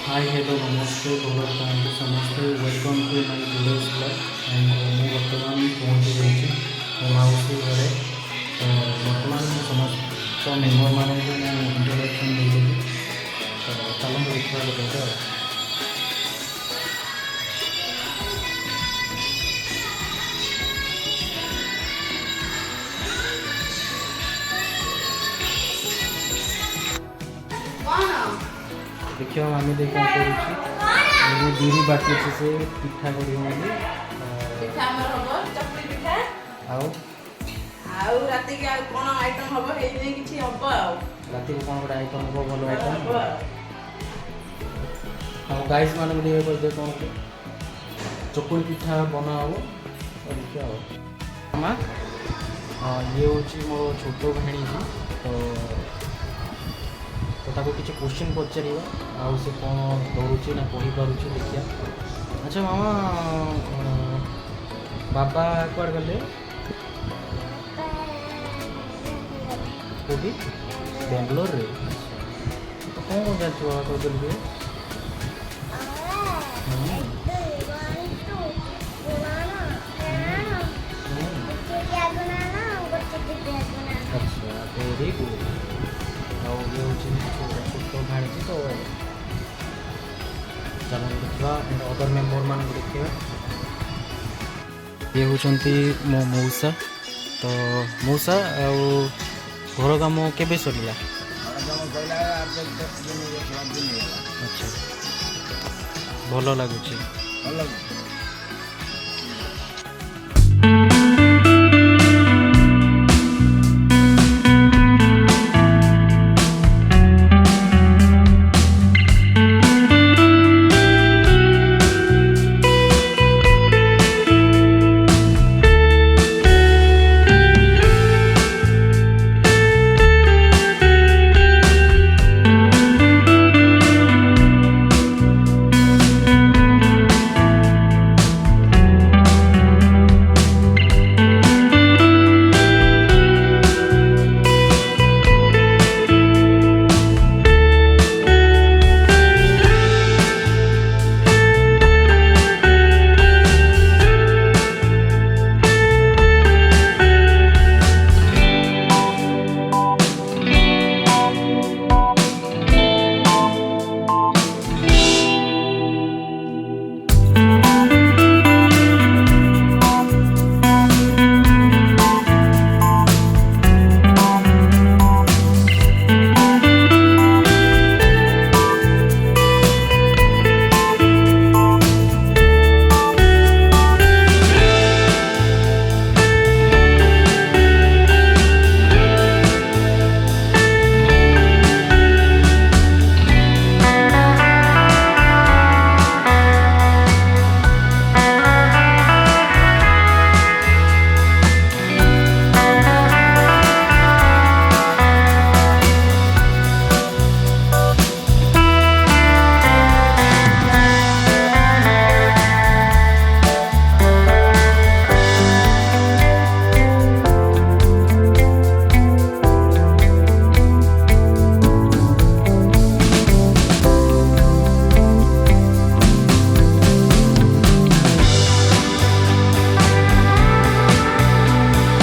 Hi hello नमस्ते खबर पाती समस्ते welcome to my today's blog and मैं बर्तमान पहुँची जाइए मो मौसी घरे तो बर्तमान समस्त मेम्बर मान इंट्रोडक्शन देदेवी तो चलो देखा गोटे देखिए मामी देख कौन कर बिरी बाटी से पिठा कर राति के कौन आइटम हम किसी हम राति को कौन गोटे आइटम हम भल आइटम हाँ गाइस मान दे कौन चकुड़ी पिठा बना हम देखिए मामा ये हूँ मो छोट भाणी तो ताको किसी क्वेश्चन पचार आउ से कौन डरुचे ना पढ़ी पारुचे देखिया। अच्छा मामा बाबा कुआड़ गले कौटी बेंगलोर रे तो कौन कौन जाती बाबा तो बोलिए अच्छा वेरी गुड और ये छोट भाणी तो चलो देखा अदर मेम्बर मान देखा ये होती मो मौसा तो मौसा घर काम केबे सरिला अच्छा भल लगुच